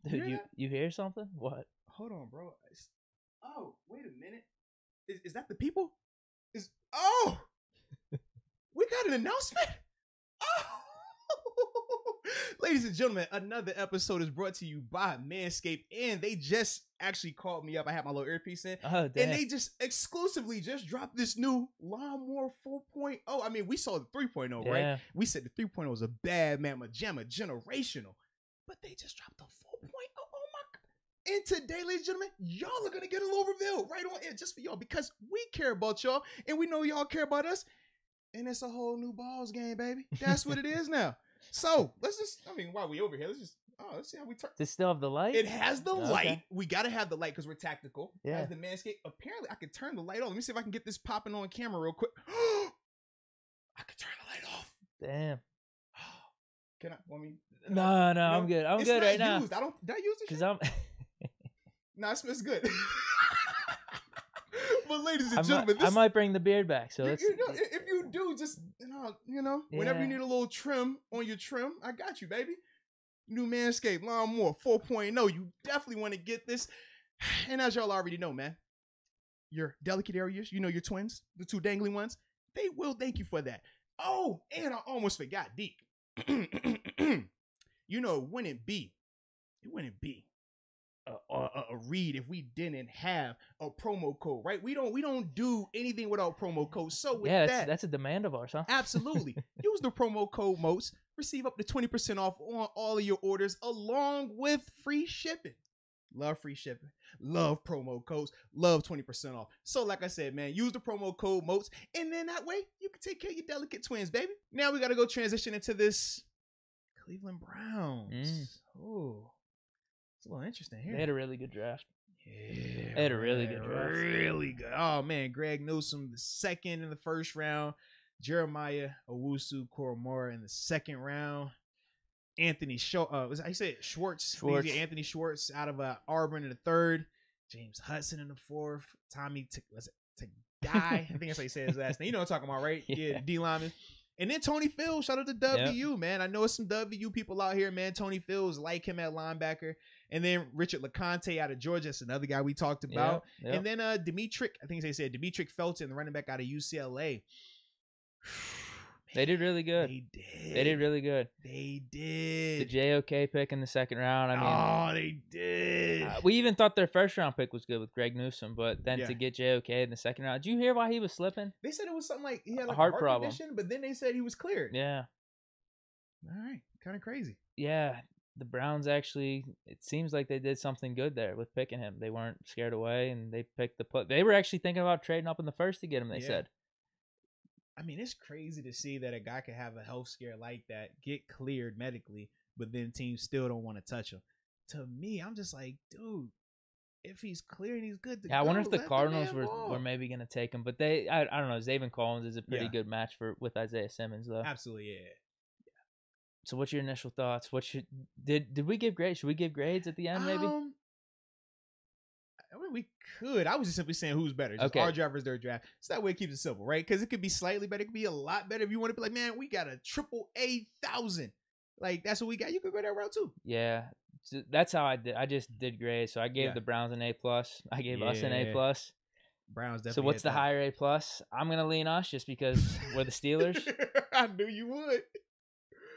Dude, you hear something? What? Hold on, bro. Oh, wait a minute. Is that the people? Oh, we got an announcement. Oh, ladies and gentlemen, another episode is brought to you by Manscaped, and they just actually called me up. I had my little earpiece in, Oh, damn. and they just exclusively just dropped this new Lawnmower 4.0. I mean, we saw the 3.0, right? We said the 3.0 was a bad mamma jamma, generational, but they just dropped the 4.0. Oh my God. And today, ladies and gentlemen, y'all are going to get a little reveal right on air just for y'all because we care about y'all, and we know y'all care about us. And it's a whole new balls game, baby. That's what it is now. So let's just, while we over here, let's see how we turn. Does it still have the light? It has the light. We got to have the light because we're tactical. Yeah. It has the Manscaped. Apparently, I could turn the light on. Let me see if I can get this popping on camera real quick. I could turn the light off. Damn. Can I? No, I'm good. I'm good right now. Did I use it? Because I'm. No, it smells good. But ladies and gentlemen, I might bring the beard back. So if you do, just whenever you need a little trim on your trim, I got you, baby. New Manscaped Lawnmower 4.0. You definitely want to get this. And as y'all already know, man, your delicate areas, your twins, the two dangling ones, they will thank you for that. Oh, and I almost forgot, Deke. It wouldn't be a read if we didn't have a promo code, right? We don't do anything without promo codes. So with that's a demand of ours, huh? Absolutely. Use the promo code MOTES. Receive up to 20% off on all of your orders along with free shipping. Love free shipping. Love promo codes. Love 20% off. So like I said, man, use the promo code MOTES, and then that way you can take care of your delicate twins, baby. Now we got to go transition into this Cleveland Browns. Oh. It's a little interesting here. They had a really good draft. Yeah. They had a really good draft. Really good. Oh, man. Greg Newsome, the second in the first round. Jeremiah Owusu-Koramoah in the second round. Anthony Schwartz. Anthony Schwartz out of Auburn in the third. James Hudson in the fourth. Tommy Guy. I think that's how you say his last name. You know what I'm talking about, right? Yeah, D lineman. And then Tony Fields, shout out to WU, man. I know some WU people out here, man. Tony Fields, like him at linebacker. And then Richard LeConte out of Georgia. That's another guy we talked about. Yep. And then Demetric Felton, the running back out of UCLA. They did really good. They did really good. They did. The JOK pick in the second round. They did. We even thought their first round pick was good with Greg Newsome, but then to get JOK in the second round, did you hear why he was slipping? They said it was something like he had a heart problem, condition, but then they said he was cleared. Yeah. All right, kind of crazy. Yeah, the Browns actually, it seems like they did something good there with picking him. They weren't scared away, and they picked They were actually thinking about trading up in the first to get him. They said. I mean, it's crazy to see that a guy could have a health scare like that, get cleared medically, but then teams still don't want to touch him. To me, I'm just like, dude, if he's clear and he's good to go, I wonder if the Cardinals were maybe going to take him, but I don't know. Zaven Collins is a pretty good match with Isaiah Simmons, though. Absolutely, yeah. So what's your initial thoughts? Did we give grades? Should we give grades at the end, maybe? We could. I was just simply saying who's better. Just our draft versus their draft. So that way it keeps it simple, right? Because it could be slightly better. It could be a lot better. If you want to be like, man, we got a AAA 1000. Like, that's what we got. You could go that route too. Yeah. So that's how I did. I just did grades. So I gave the Browns an A+. I gave us an A+. Browns definitely. So what's the higher A+? I'm going to lean us just because we're the Steelers. I knew you would.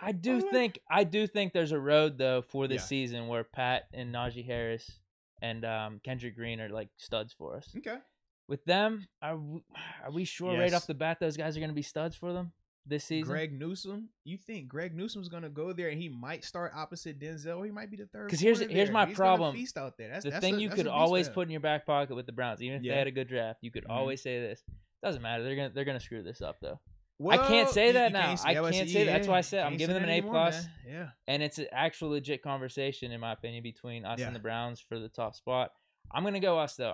I do think there's a road, though, for this season where Pat and Najee Harris and Kendrick Green are like studs for us. Okay. With them, are we sure right off the bat those guys are going to be studs for them this season? Greg Newsome, you think Greg Newsome's going to go there and he might start opposite Denzel? He might be the third. Because here's my problem. Feast out there. The thing you could always put in your back pocket with the Browns, even if they had a good draft, you could always say this. Doesn't matter. They're gonna screw this up though. Well, I can't say that now. I can't say that. That's why I said I'm giving them an A+. Yeah. And it's an actual legit conversation, in my opinion, between us and the Browns for the top spot. I'm gonna go us though.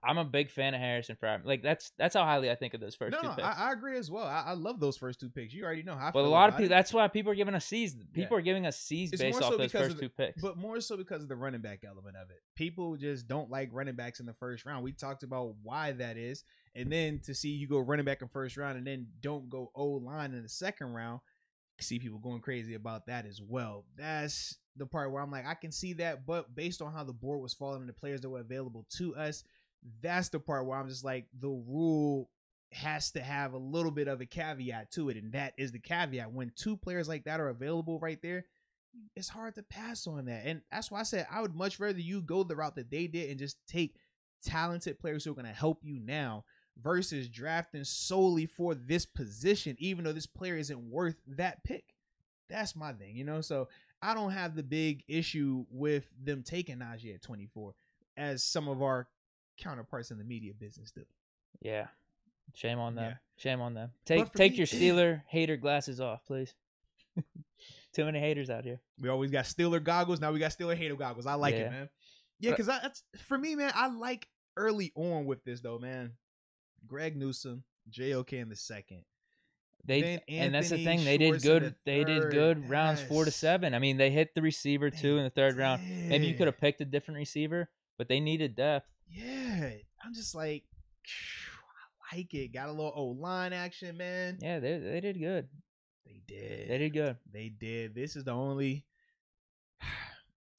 I'm a big fan of Harrison Fry. Like that's how highly I think of those first two picks. I agree as well. I love those first two picks. You already know how I feel. But a lot of people, that's why people are giving us C's. People are giving us C's based off those first two picks. But more so because of the running back element of it. People just don't like running backs in the first round. We talked about why that is. And then to see you go running back in first round and then don't go O-line in the second round, see people going crazy about that as well. That's the part where I'm like, I can see that, but based on how the board was falling and the players that were available to us, that's the part where I'm just like, the rule has to have a little bit of a caveat to it, and that is the caveat. When 2 players like that are available right there, it's hard to pass on that. And that's why I said I would much rather you go the route that they did and just take talented players who are going to help you now versus drafting solely for this position, even though this player isn't worth that pick. That's my thing, you know? So I don't have the big issue with them taking Najee at 24 as some of our counterparts in the media business do. Yeah. Shame on them. Yeah. Shame on them. Take your Steeler hater glasses off, please. Too many haters out here. We always got Steeler goggles. Now we got Steeler hater goggles. I like it, man. Yeah, because that's for me, man. I like early on with this though, man. Greg Newsome, JOK in the second. And that's the thing. They did good. They did good rounds 4 to 7. I mean, they hit the receiver too in the third round. Maybe you could have picked a different receiver, but they needed depth. Yeah, I'm just like, I like it. Got a little O-line action, man. Yeah, they did good. They did. They did good. They did. This is the only.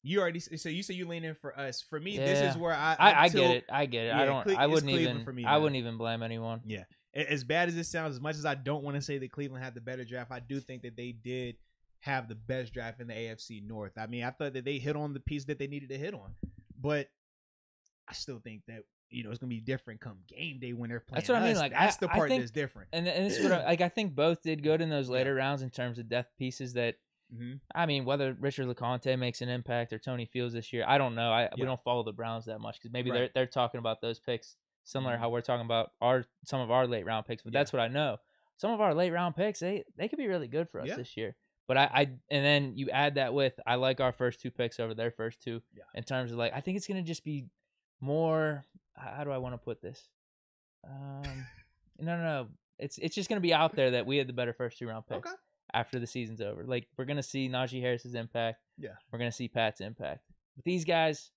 You already so you say you lean in for us. For me, this is where I get it. I get it. Yeah, I wouldn't even. For me, I wouldn't even blame anyone. Yeah. As bad as it sounds, as much as I don't want to say that Cleveland had the better draft, I do think that they did have the best draft in the AFC North. I mean, I thought that they hit on the piece that they needed to hit on, but I still think that it's gonna be different come game day when they're playing. That's what I mean. Like that's the part that's different. And this is what I think both did good in those later rounds in terms of depth pieces. That I mean, whether Richard LeConte makes an impact or Tony Fields this year, I don't know. We don't follow the Browns that much because maybe they're talking about those picks similar to how we're talking about some of our late round picks. But that's what I know. Some of our late round picks, they could be really good for us this year. But and then you add that with I like our first 2 picks over their first 2 in terms of like I think it's gonna just be more. How do I want to put this? No. It's just gonna be out there that we had the better first 2 round picks. Okay. After the season's over. Like, we're going to see Najee Harris's impact. Yeah. We're going to see Pat's impact. With these guys,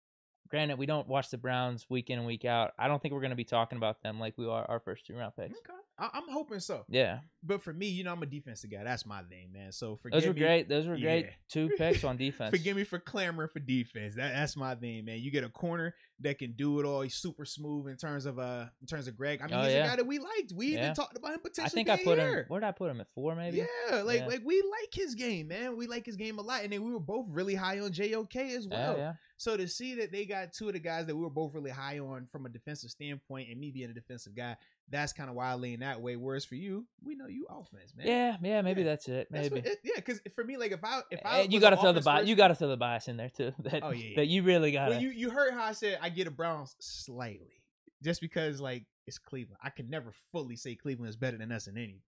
granted, we don't watch the Browns week in and week out. I don't think we're going to be talking about them like we are our first 2 round picks. Okay. I'm hoping so. Yeah. But for me, I'm a defensive guy. That's my thing, man. So those were great. Those were great 2 picks on defense. Forgive me for clamoring for defense. That's my thing, man. You get a corner that can do it all. He's super smooth in terms of Greg. I mean, he's a guy that we liked. We even talked about him potentially. I think I put him. Where did I put him at 4? Maybe. Yeah, like we like his game, man. We like his game a lot, and then we were both really high on JOK as well. Yeah. So to see that they got 2 of the guys that we were both really high on from a defensive standpoint, and me being a defensive guy, that's kind of why I lean that way. Whereas for you, we know you offense, man. Yeah, maybe that's it. Maybe. Because for me, like if I you got to throw the bias. You got to throw the bias in there too. That you really got. Well, you heard how I said I get a Browns slightly, just because like it's Cleveland. I can never fully say Cleveland is better than us in anything.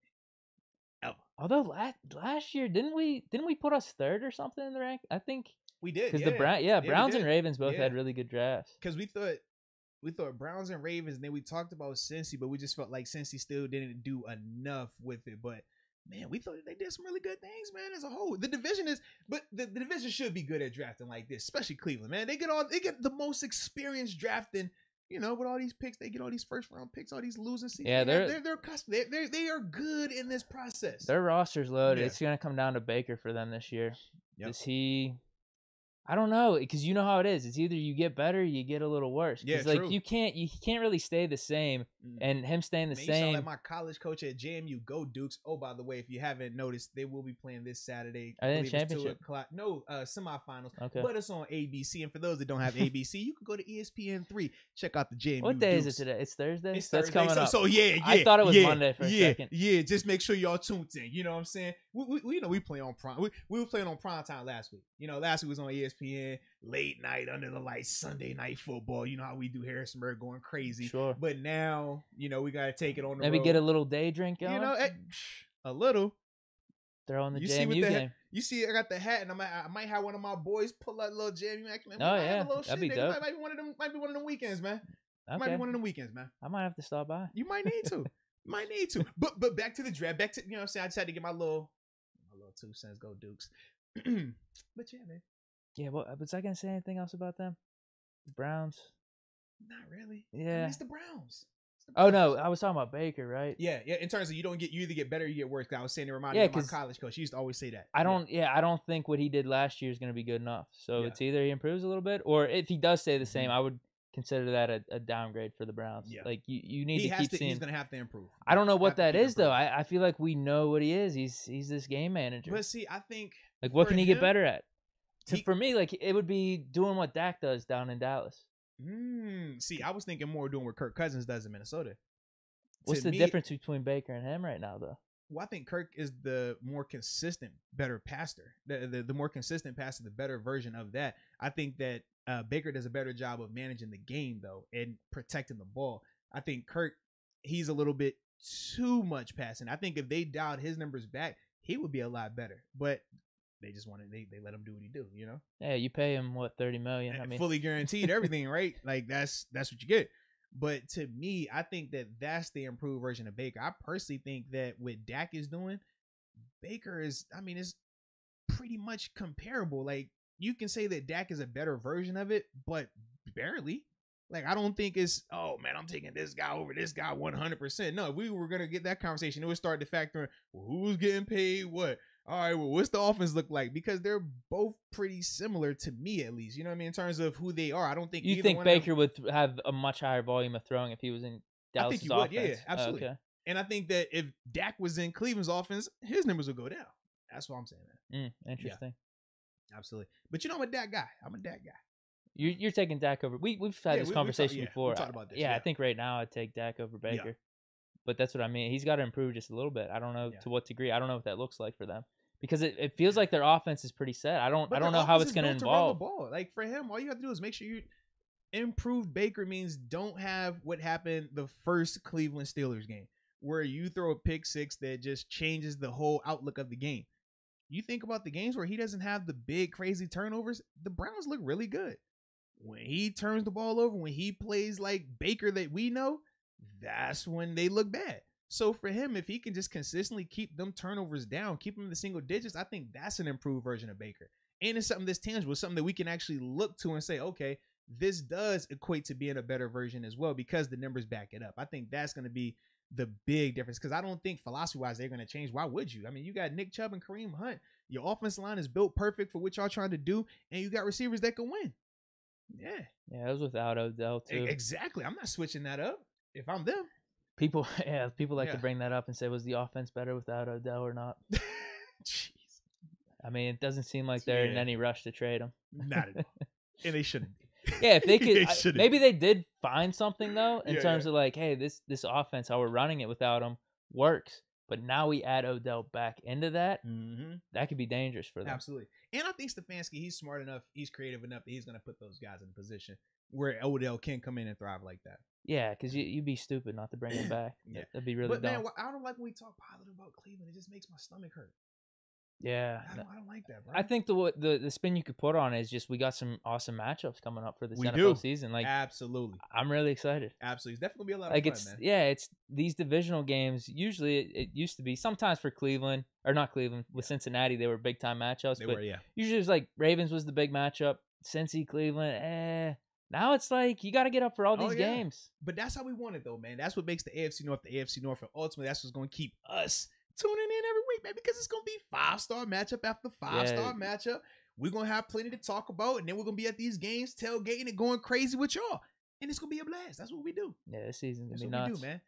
Ever. Although last year didn't we put us 3rd or something in the rank? I think we did. Because Browns and Ravens both had really good drafts. Because we thought Browns and Ravens, and then we talked about Cincy, but we just felt like Cincy still didn't do enough with it. But man, we thought they did some really good things, man, as a whole. The division the division should be good at drafting like this, especially Cleveland, man. They get the most experience drafting, with all these picks. They get all these first round picks, all these losing seasons. Yeah, they are good in this process. Their roster's loaded. Yeah. It's gonna come down to Baker for them this year. Yep. Is he? I don't know, because you know how it is. It's either you get better, or you get a little worse. Yeah, like you can't really stay the same, and him staying the same. You sound like my college coach at JMU. Go Dukes! Oh, by the way, if you haven't noticed, they will be playing this Saturday. Are they in championship? No, semifinals. Okay. But it's on ABC, and for those that don't have ABC, you can go to ESPN3. Check out the JMU. What day Dukes. is it today? It's Thursday. It's Thursday. That's coming up. So yeah. I thought it was Monday for a second. Yeah. Just make sure y'all tuned in. You know what I'm saying? We play on prime. We were playing on prime time last week. Last week was on ESPN. Late night under the lights, Sunday night football. You know how we do Harrisonburg going crazy. Sure. But now, we got to take it on the Maybe road. get a little day drink going. A little. Throw in the JMU game. You see, I got the hat, and I might have one of my boys pull out a little JMU action. Man, that'd be dope. Might be one of them weekends, man. Okay. Might be one of them weekends, man. I might have to stop by. You might need to. But back to the draft. Back to what I'm saying. I just had to get my little 2 cents. Go Dukes. But yeah, man. Yeah, was I gonna say anything else about them? The Browns? Not really. Yeah, it's the Browns. Oh no, I was talking about Baker, right? Yeah. In terms of you either get better or you get worse. I was saying it reminded me of my college coach. He used to always say that. I don't think what he did last year is going to be good enough. So it's either he improves a little bit, or if he does stay the same, I would consider that a downgrade for the Browns. Yeah. Like you need to keep seeing. He's going to have to improve. I don't know what that is though. I feel like we know what he is. He's this game manager. But see, I think like what can he get better at? For me, like it would be doing what Dak does down in Dallas. See, I was thinking more doing what Kirk Cousins does in Minnesota. What's the difference between Baker and him right now, though? Well, I think Kirk is the more consistent, better passer. The more consistent passer, the better version of that. I think that Baker does a better job of managing the game, though, and protecting the ball. I think Kirk, he's a little bit too much passing. I think if they dialed his numbers back, he would be a lot better. But they just wanted they let him do what he do, you know? Yeah, you pay him what, $30 million? I mean, fully guaranteed everything, right? Like that's what you get. But to me, I think that that's the improved version of Baker. I personally think that what Dak is doing, Baker is, I mean, it's pretty much comparable. Like, you can say that Dak is a better version of it, but barely. Like, I don't think it's, oh, man, I'm taking this guy over this guy 100%. No, if we were going to get that conversation, it would start to factor in, well, who's getting paid what? All right, well, what's the offense look like? Because they're both pretty similar to me, at least. You know what I mean? In terms of who they are. I don't think you think Baker would have a much higher volume of throwing if he was in Dallas' offense. I think he would, yeah, absolutely. Okay. And I think that if Dak was in Cleveland's offense, his numbers would go down. That's what I'm saying. Interesting. Yeah, absolutely. But you know, I'm a Dak guy. You're taking Dak over. We've had this conversation before. We talked about this. Yeah, I think right now I'd take Dak over Baker. Yeah. But that's what I mean. He's got to improve just a little bit. I don't know to what degree. I don't know what that looks like for them. Because it feels like their offense is pretty set. I don't know how it's going to involve. Like for him, all you have to do is make sure you improve Baker means don't have what happened the first Cleveland Steelers game where you throw a pick six that just changes the whole outlook of the game. You think about the games where he doesn't have the big crazy turnovers, the Browns look really good. When he turns the ball over, when he plays like Baker that we know, that's when they look bad. So for him, if he can just consistently keep them turnovers down, keep them in the single digits, I think that's an improved version of Baker. And it's something that's tangible, something that we can actually look to and say, okay, this does equate to being a better version as well because the numbers back it up. I think that's going to be the big difference because I don't think philosophy-wise they're going to change. Why would you? I mean, you got Nick Chubb and Kareem Hunt. Your offensive line is built perfect for what y'all trying to do, and you got receivers that can win. Yeah. Yeah, it was without Odell, too. Exactly. I'm not switching that up if I'm them. People like to bring that up and say, was the offense better without Odell or not? Jeez. I mean, it doesn't seem like they're in any rush to trade him. Not at all. And they shouldn't be. Yeah, if they could, maybe they did find something, though, in terms of like, hey, this offense, how we're running it without him works. But now we add Odell back into that. That could be dangerous for them. Absolutely. And I think Stefanski, he's smart enough, he's creative enough that he's going to put those guys in a position where Odell can come in and thrive like that. Yeah, because you'd be stupid not to bring him back. That'd be really dumb. But, man, I don't like when we talk positive about Cleveland. It just makes my stomach hurt. Yeah. I don't like that, bro. I think the spin you could put on it is just we got some awesome matchups coming up for this NFL season. Like, absolutely. I'm really excited. Absolutely. It's definitely going to be a lot of fun, man. Yeah, it's these divisional games. Usually it used to be sometimes for Cleveland, or not Cleveland, with Cincinnati, they were big-time matchups. They were, yeah. Usually it was like Ravens was the big matchup. Cincy, Cleveland, Now it's like you got to get up for all these games. But that's how we want it, though, man. That's what makes the AFC North, and ultimately that's what's going to keep us tuning in every week, man, because it's going to be 5-star matchup after 5-star matchup. We're going to have plenty to talk about, and then we're going to be at these games tailgating and going crazy with y'all. And it's going to be a blast. That's what we do. Yeah, this season's going to be nuts. That's what we do, man.